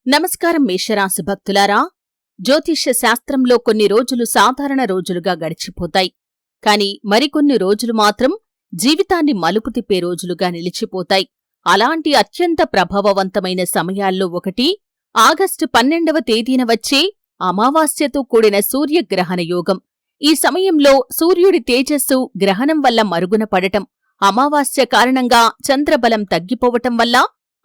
నమస్కారం మేషరాశి భక్తులారా. జ్యోతిష్య శాస్త్రంలో కొన్ని రోజులు సాధారణ రోజులుగా గడిచిపోతాయి. కాని మరికొన్ని రోజులు మాత్రం జీవితాన్ని మలుపు తిప్పే రోజులుగా నిలిచిపోతాయి. అలాంటి అత్యంత ప్రభావవంతమైన సమయాల్లో ఒకటి ఆగస్టు 12వ తేదీన వచ్చే అమావాస్యతో కూడిన సూర్యగ్రహణ యోగం. ఈ సమయంలో సూర్యుడి తేజస్సు గ్రహణం వల్ల మరుగున పడటం, అమావాస్య కారణంగా చంద్రబలం తగ్గిపోవటం వల్ల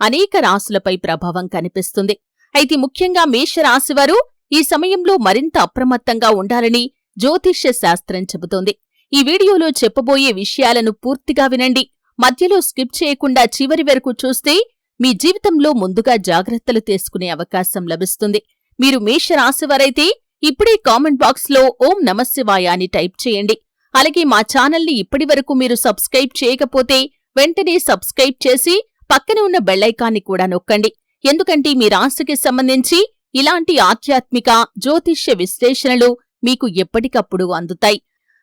అనేక రాశులపై ప్రభావం కనిపిస్తుంది. అయితే ముఖ్యంగా మేషరాశివారు ఈ సమయంలో మరింత అప్రమత్తంగా ఉండాలని జ్యోతిష్య శాస్త్రం చెబుతోంది. ఈ వీడియోలో చెప్పబోయే విషయాలను పూర్తిగా వినండి. మధ్యలో స్కిప్ చేయకుండా చివరి వరకు చూస్తే మీ జీవితంలో ముందుగా జాగ్రత్తలు తీసుకునే అవకాశం లభిస్తుంది. మీరు మేషరాశివారైతే ఇప్పుడే కామెంట్ బాక్స్లో ఓం నమఃశివాయ అని టైప్ చేయండి. అలాగే మా ఛానల్ని ఇప్పటివరకు మీరు సబ్స్క్రైబ్ చేయకపోతే వెంటనే సబ్స్క్రైబ్ చేసి పక్కనే ఉన్న బెల్లైకాన్ని కూడా నొక్కండి. ఎందుకంటే మీ రాశికి సంబంధించి ఇలాంటి ఆధ్యాత్మిక జ్యోతిష్య విశ్లేషణలు మీకు ఎప్పటికప్పుడు అందుతాయి.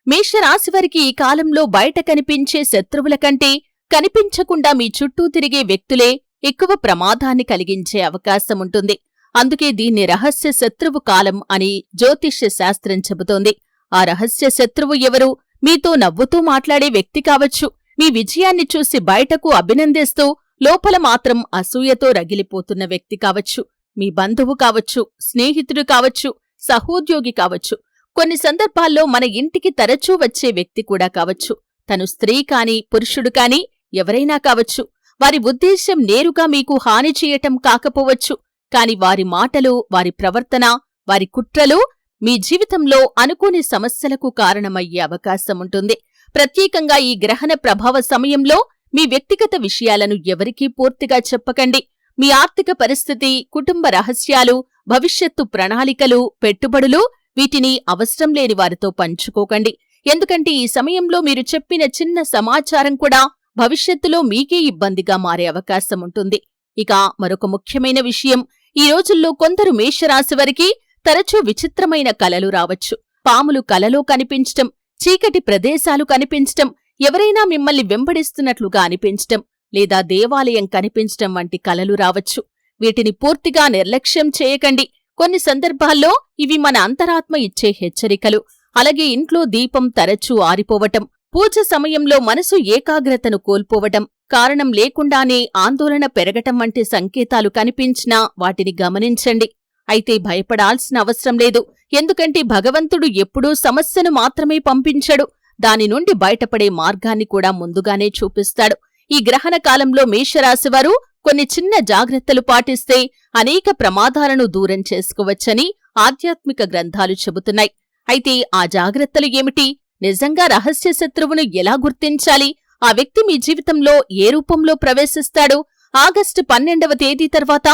మేషరాశివారికి ఈ కాలంలో బయట కనిపించే శత్రువుల కంటే కనిపించకుండా మీ చుట్టూ తిరిగే వ్యక్తులే ఎక్కువ ప్రమాదాన్ని కలిగించే అవకాశముంటుంది. అందుకే దీన్ని రహస్య శత్రువు కాలం అని జ్యోతిష్య శాస్త్రం చెబుతోంది. ఆ రహస్య శత్రువు ఎవరు? మీతో నవ్వుతూ మాట్లాడే వ్యక్తి కావచ్చు, మీ విజయాన్ని చూసి బయటకు అభినందిస్తూ లోపల మాత్రం అసూయతో రగిలిపోతున్న వ్యక్తి కావచ్చు, మీ బంధువు కావచ్చు, స్నేహితుడు కావచ్చు, సహోద్యోగి కావచ్చు, కొన్ని సందర్భాల్లో మన ఇంటికి తరచూ వచ్చే వ్యక్తి కూడా కావచ్చు. తను స్త్రీ కాని పురుషుడు కాని ఎవరైనా కావచ్చు. వారి ఉద్దేశ్యం నేరుగా మీకు హాని చేయటం కాకపోవచ్చు, కాని వారి మాటలు, వారి ప్రవర్తన, వారి కుట్రలు మీ జీవితంలో అనుకోని సమస్యలకు కారణమయ్యే అవకాశముంటుంది. ప్రత్యేకంగా ఈ గ్రహణ ప్రభావ సమయంలో మీ వ్యక్తిగత విషయాలను ఎవరికీ పూర్తిగా చెప్పకండి. మీ ఆర్థిక పరిస్థితి, కుటుంబ రహస్యాలు, భవిష్యత్తు ప్రణాళికలు, పెట్టుబడులు వీటిని అవసరం లేని వారితో పంచుకోకండి. ఎందుకంటే ఈ సమయంలో మీరు చెప్పిన చిన్న సమాచారం కూడా భవిష్యత్తులో మీకే ఇబ్బందిగా మారే అవకాశముంటుంది. ఇక మరొక ముఖ్యమైన విషయం, ఈ రోజుల్లో కొందరు మేషరాశివారికి తరచూ విచిత్రమైన కలలు రావచ్చు. పాములు కలలో కనిపించటం, చీకటి ప్రదేశాలు కనిపించటం, ఎవరైనా మిమ్మల్ని వెంబడిస్తున్నట్లుగా అనిపించటం, లేదా దేవాలయం కనిపించటం వంటి కలలు రావచ్చు. వీటిని పూర్తిగా నిర్లక్ష్యం చేయకండి. కొన్ని సందర్భాల్లో ఇవి మన అంతరాత్మ ఇచ్చే హెచ్చరికలు. అలాగే ఇంట్లో దీపం తరచూ ఆరిపోవటం, పూజ సమయంలో మనసు ఏకాగ్రతను కోల్పోవటం, కారణం లేకుండానే ఆందోళన పెరగటం వంటి సంకేతాలు కనిపించినా వాటిని గమనించండి. అయితే భయపడాల్సిన అవసరం లేదు. ఎందుకంటే భగవంతుడు ఎప్పుడూ సమస్యను మాత్రమే పంపించడు, దాని నుండి బయటపడే మార్గాన్ని కూడా ముందుగానే చూపిస్తాడు. ఈ గ్రహణ కాలంలో మేషరాశివారు కొన్ని చిన్న జాగ్రత్తలు పాటిస్తే అనేక ప్రమాదాలను దూరం చేసుకోవచ్చని ఆధ్యాత్మిక గ్రంథాలు చెబుతున్నాయి. అయితే ఆ జాగ్రత్తలు ఏమిటి? నిజంగా రహస్య శత్రువును ఎలా గుర్తించాలి? ఆ వ్యక్తి మీ జీవితంలో ఏ రూపంలో ప్రవేశిస్తాడు? ఆగస్టు 12వ తేదీ తర్వాత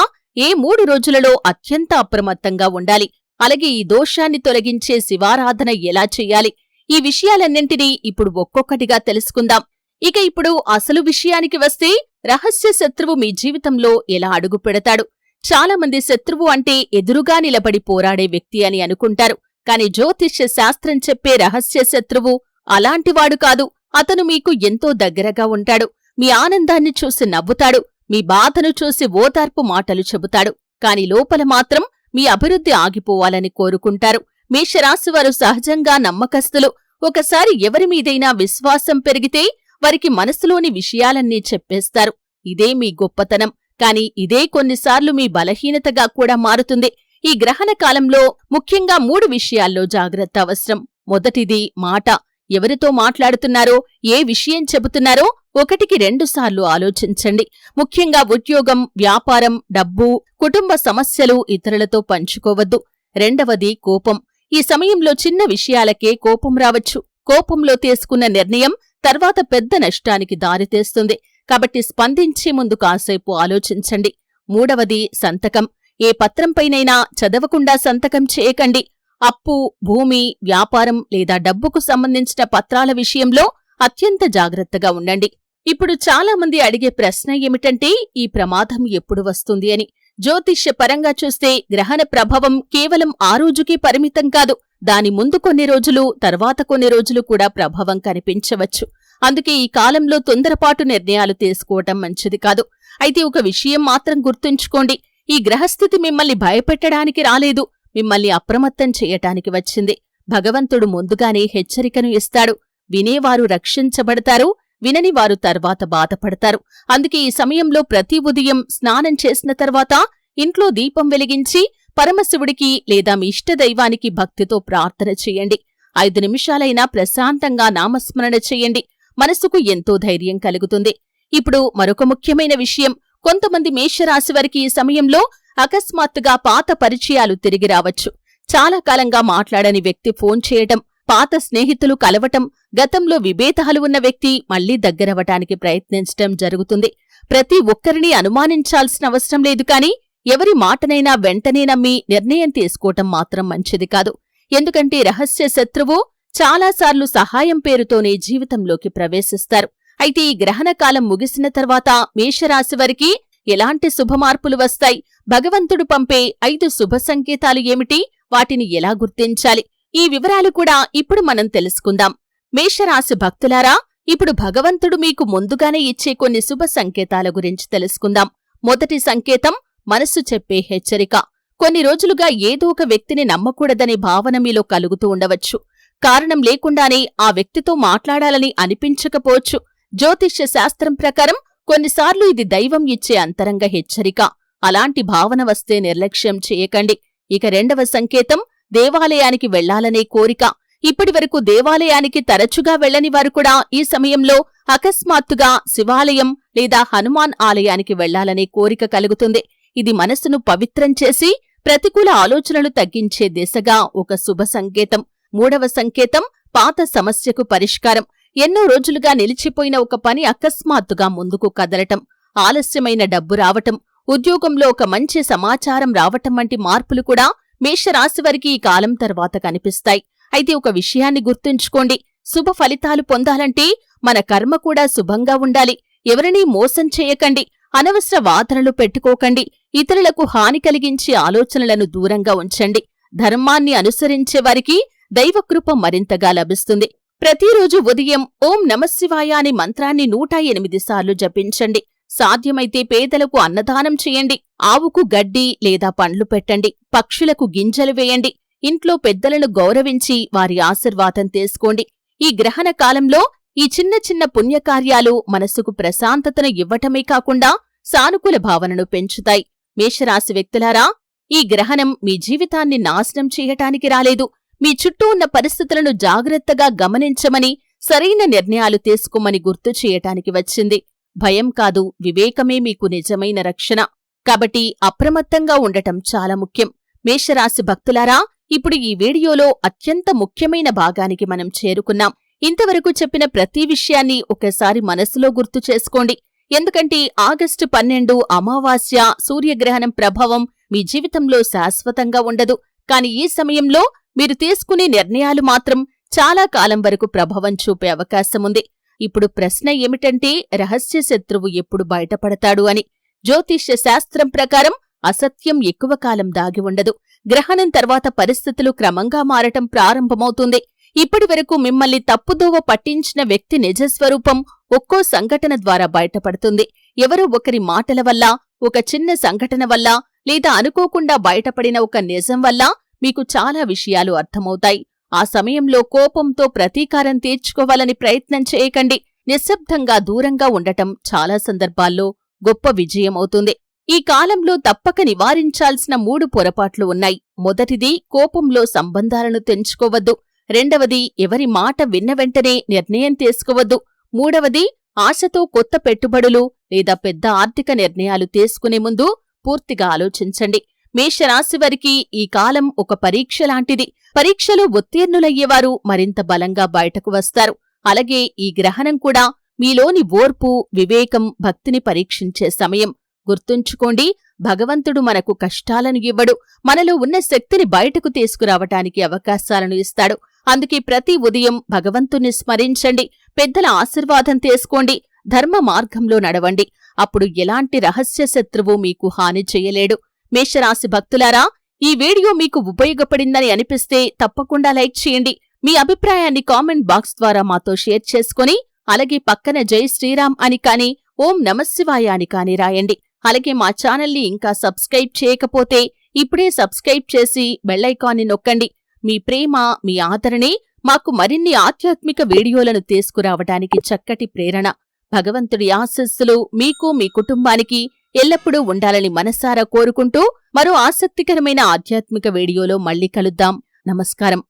ఏ 3 రోజులలో అత్యంత అప్రమత్తంగా ఉండాలి? అలాగే ఈ దోషాన్ని తొలగించే శివారాధన ఎలా చెయ్యాలి? ఈ విషయాలన్నింటినీ ఇప్పుడు ఒక్కొక్కటిగా తెలుసుకుందాం. ఇక ఇప్పుడు అసలు విషయానికి వస్తే, రహస్య శత్రువు మీ జీవితంలో ఎలా అడుగు పెడతాడు? చాలామంది శత్రువు అంటే ఎదురుగా నిలబడి పోరాడే వ్యక్తి అని అనుకుంటారు. కాని జ్యోతిష్య శాస్త్రం చెప్పే రహస్య శత్రువు అలాంటివాడు కాదు. అతను మీకు ఎంతో దగ్గరగా ఉంటాడు. మీ ఆనందాన్ని చూసి నవ్వుతాడు, మీ బాధను చూసి ఓదార్పు మాటలు చెబుతాడు. కాని లోపల మాత్రం మీ అభివృద్ధి ఆగిపోవాలని కోరుకుంటారు. మేషరాశివారు సహజంగా నమ్మకస్తులు. ఒకసారి ఎవరి మీదైనా విశ్వాసం పెరిగితే వారికి మనసులోని విషయాలన్నీ చెప్పేస్తారు. ఇదే మీ గొప్పతనం. కాని ఇదే కొన్నిసార్లు మీ బలహీనతగా కూడా మారుతుంది. ఈ గ్రహణ కాలంలో ముఖ్యంగా 3 విషయాల్లో జాగ్రత్త అవసరం. మొదటిది మాట. ఎవరితో మాట్లాడుతున్నారో, ఏ విషయం చెబుతున్నారో 1కి 2 సార్లు ఆలోచించండి. ముఖ్యంగా ఉద్యోగం, వ్యాపారం, డబ్బు, కుటుంబ సమస్యలు ఇతరులతో పంచుకోవద్దు. రెండవది కోపం. ఈ సమయంలో చిన్న విషయాలకే కోపం రావచ్చు. కోపంలో తీసుకున్న నిర్ణయం తర్వాత పెద్ద నష్టానికి దారితీస్తుంది. కాబట్టి స్పందించే ముందు కాసేపు ఆలోచించండి. మూడవది సంతకం. ఏ పత్రంపైనైనా చదవకుండా సంతకం చేయకండి. అప్పు, భూమి, వ్యాపారం లేదా డబ్బుకు సంబంధించిన పత్రాల విషయంలో అత్యంత జాగ్రత్తగా ఉండండి. ఇప్పుడు చాలామంది అడిగే ప్రశ్న ఏమిటంటే, ఈ ప్రమాదం ఎప్పుడు వస్తుంది అని. జ్యోతిష్య పరంగా చూస్తే గ్రహణ ప్రభావం కేవలం ఆ రోజుకే పరిమితం కాదు. దాని ముందు కొన్ని రోజులు, తర్వాత కొన్ని రోజులు కూడా ప్రభావం కనిపించవచ్చు. అందుకే ఈ కాలంలో తొందరపాటు నిర్ణయాలు తీసుకోవటం మంచిది కాదు. అయితే ఒక విషయం మాత్రం గుర్తుంచుకోండి, ఈ గ్రహస్థితి మిమ్మల్ని భయపెట్టడానికి రాలేదు, మిమ్మల్ని అప్రమత్తం చెయ్యటానికి వచ్చింది. భగవంతుడు ముందుగానే హెచ్చరికను ఇస్తాడు. వినేవారు రక్షించబడతారు, వినని వారు తర్వాత బాధపడతారు. అందుకే ఈ సమయంలో ప్రతి ఉదయం స్నానం చేసిన తర్వాత ఇంట్లో దీపం వెలిగించి పరమశివుడికి లేదా మీ ఇష్టదైవానికి భక్తితో ప్రార్థన చెయ్యండి. 5 నిమిషాలైనా ప్రశాంతంగా నామస్మరణ చెయ్యండి. మనసుకు ఎంతో ధైర్యం కలుగుతుంది. ఇప్పుడు మరొక ముఖ్యమైన విషయం, కొంతమంది మేషరాశివారికి ఈ సమయంలో అకస్మాత్తుగా పాత పరిచయాలు తిరిగి రావచ్చు. చాలా కాలంగా మాట్లాడని వ్యక్తి ఫోన్ చేయటం, పాత స్నేహితులు కలవటం, గతంలో విభేదాలు ఉన్న వ్యక్తి మళ్లీ దగ్గరవటానికి ప్రయత్నించటం జరుగుతుంది. ప్రతి ఒక్కరినీ అనుమానించాల్సిన అవసరం లేదు, కాని ఎవరి మాటనైనా వెంటనే నమ్మి నిర్ణయం తీసుకోవటం మాత్రం మంచిది కాదు. ఎందుకంటే రహస్య శత్రువు చాలాసార్లు సహాయం పేరుతోనే జీవితంలోకి ప్రవేశిస్తారు. అయితే ఈ గ్రహణకాలం ముగిసిన తర్వాత మేషరాశివారికి ఎలాంటి శుభమార్పులు వస్తాయి? భగవంతుడు పంపే 5 శుభ సంకేతాలు ఏమిటి? వాటిని ఎలా గుర్తించాలి? ఈ వివరాలు కూడా ఇప్పుడు మనం తెలుసుకుందాం. మేషరాశి భక్తులారా, ఇప్పుడు భగవంతుడు మీకు ముందుగానే ఇచ్చే కొన్ని శుభ సంకేతాల గురించి తెలుసుకుందాం. మొదటి సంకేతం, మనస్సు చెప్పే హెచ్చరిక. కొన్ని రోజులుగా ఏదో ఒక వ్యక్తిని నమ్మకూడదనే భావన మీలో కలుగుతూ ఉండవచ్చు. కారణం లేకుండానే ఆ వ్యక్తితో మాట్లాడాలని అనిపించకపోవచ్చు. జ్యోతిష్య శాస్త్రం ప్రకారం కొన్నిసార్లు ఇది దైవం ఇచ్చే అంతరంగ హెచ్చరిక. అలాంటి భావన వస్తే నిర్లక్ష్యం చేయకండి. ఇక రెండవ సంకేతం, దేవాలయానికి వెళ్లాలనే కోరిక. ఇప్పటివరకు దేవాలయానికి తరచుగా వెళ్లని వారు కూడా ఈ సమయంలో అకస్మాత్తుగా శివాలయం లేదా హనుమాన్ ఆలయానికి వెళ్లాలనే కోరిక కలుగుతుంది. ఇది మనసును పవిత్రం చేసి ప్రతికూల ఆలోచనలు తగ్గించే దిశగా ఒక శుభ సంకేతం. మూడవ సంకేతం, పాత సమస్యకు పరిష్కారం. ఎన్నో రోజులుగా నిలిచిపోయిన ఒక పని అకస్మాత్తుగా ముందుకు కదలటం, ఆలస్యమైన డబ్బు రావటం, ఉద్యోగంలో ఒక మంచి సమాచారం రావటం వంటి మార్పులు కూడా మేషరాశివారికి ఈ కాలం తర్వాత కనిపిస్తాయి. అయితే ఒక విషయాన్ని గుర్తుంచుకోండి, శుభ ఫలితాలు పొందాలంటే మన కర్మ కూడా శుభంగా ఉండాలి. ఎవరినీ మోసం చేయకండి, అనవసర వాదనలు పెట్టుకోకండి, ఇతరులకు హాని కలిగించే ఆలోచనలను దూరంగా ఉంచండి. ధర్మాన్ని అనుసరించేవారికి దైవకృప మరింతగా లభిస్తుంది. ప్రతిరోజు ఉదయం ఓం నమఃశివాయ అనే మంత్రాన్ని 108 సార్లు జపించండి. సాధ్యమైతే పేదలకు అన్నదానం చేయండి. ఆవుకు గడ్డి లేదా పండ్లు పెట్టండి. పక్షులకు గింజలు వేయండి. ఇంట్లో పెద్దలను గౌరవించి వారి ఆశీర్వాదం తీసుకోండి. ఈ గ్రహణ కాలంలో ఈ చిన్న చిన్న పుణ్యకార్యాలు మనసుకు ప్రశాంతతను ఇవ్వటమే కాకుండా సానుకూల భావనను పెంచుతాయి. మేషరాశి వ్యక్తులారా, ఈ గ్రహణం మీ జీవితాన్ని నాశనం చేయటానికి రాలేదు. మీ చుట్టూ ఉన్న పరిస్థితులను జాగ్రత్తగా గమనించమని, సరైన నిర్ణయాలు తీసుకోమని గుర్తు చేయటానికి వచ్చింది. భయం కాదు, వివేకమే మీకు నిజమైన రక్షణ. కాబట్టి అప్రమత్తంగా ఉండటం చాలా ముఖ్యం. మేషరాశి భక్తులారా, ఇప్పుడు ఈ వీడియోలో అత్యంత ముఖ్యమైన భాగానికి మనం చేరుకున్నాం. ఇంతవరకు చెప్పిన ప్రతి విషయాన్ని ఒకసారి మనసులో గుర్తు చేసుకోండి. ఎందుకంటే ఆగస్టు 12 అమావాస్య సూర్యగ్రహణం ప్రభావం మీ జీవితంలో శాశ్వతంగా ఉండదు. కాని ఈ సమయంలో మీరు తీసుకునే నిర్ణయాలు మాత్రం చాలా కాలం వరకు ప్రభావం చూపే అవకాశముంది. ఇప్పుడు ప్రశ్న ఏమిటంటే, రహస్య శత్రువు ఎప్పుడు బయటపడతాడు అని. జ్యోతిష్య శాస్త్రం ప్రకారం అసత్యం ఎక్కువ కాలం దాగి ఉండదు. గ్రహణం తర్వాత పరిస్థితులు క్రమంగా మారటం ప్రారంభమవుతుంది. ఇప్పటివరకు మిమ్మల్ని తప్పుదోవ పట్టించిన వ్యక్తి నిజస్వరూపం ఒక్కో సంఘటన ద్వారా బయటపడుతుంది. ఎవరో ఒకరి మాటల వల్ల, ఒక చిన్న సంఘటన వల్ల, లేదా అనుకోకుండా బయటపడిన ఒక నిజం వల్ల మీకు చాలా విషయాలు అర్థమవుతాయి. ఆ సమయంలో కోపంతో ప్రతీకారం తీర్చుకోవాలని ప్రయత్నం చేయకండి. నిశ్శబ్దంగా దూరంగా ఉండటం చాలా సందర్భాల్లో గొప్ప విజయమవుతుంది. ఈ కాలంలో తప్పక నివారించాల్సిన 3 పొరపాట్లు ఉన్నాయి. మొదటిది, కోపంలో సంబంధాలను తెంచుకోవద్దు. రెండవది, ఎవరి మాట విన్న వెంటనే నిర్ణయం తీసుకోవద్దు. మూడవది, ఆశతో కొత్త పెట్టుబడులు లేదా పెద్ద ఆర్థిక నిర్ణయాలు తీసుకునే ముందు పూర్తిగా ఆలోచించండి. మేషరాశివారికి ఈ కాలం ఒక పరీక్ష లాంటిది. పరీక్షలో ఉత్తీర్ణులయ్యేవారు మరింత బలంగా బయటకు వస్తారు. అలాగే ఈ గ్రహణం కూడా మీలోని ఓర్పు, వివేకం, భక్తిని పరీక్షించే సమయం. గుర్తుంచుకోండి, భగవంతుడు మనకు కష్టాలను ఇవ్వడు, మనలో ఉన్న శక్తిని బయటకు తీసుకురావటానికి అవకాశాలను ఇస్తాడు. అందుకే ప్రతి ఉదయం భగవంతుణ్ణి స్మరించండి, పెద్దల ఆశీర్వాదం తీసుకోండి, ధర్మ మార్గంలో నడవండి. అప్పుడు ఎలాంటి రహస్య శత్రువు మీకు హాని చేయలేడు. మేషరాశి భక్తులారా, ఈ వీడియో మీకు ఉపయోగపడిందని అనిపిస్తే తప్పకుండా లైక్ చేయండి. మీ అభిప్రాయాన్ని కామెంట్ బాక్స్ ద్వారా మాతో షేర్ చేసుకుని, అలాగే పక్కన జై శ్రీరామ్ అని కానీ, ఓం నమఃశివాయ అని కానీ రాయండి. అలాగే మా ఛానల్ని ఇంకా సబ్స్క్రైబ్ చేయకపోతే ఇప్పుడే సబ్స్క్రైబ్ చేసి బెల్ ఐకాన్ని నొక్కండి. మీ ప్రేమ, మీ ఆదరణే మాకు మరిన్ని ఆధ్యాత్మిక వీడియోలను తీసుకురావడానికి చక్కటి ప్రేరణ. భగవంతుడి ఆశీస్సులు మీకు, మీ కుటుంబానికి ఎల్లప్పుడూ ఉండాలని మనసారా కోరుకుంటూ మరో ఆసక్తికరమైన ఆధ్యాత్మిక వీడియోలో మళ్ళీ కలుద్దాం. నమస్కారం.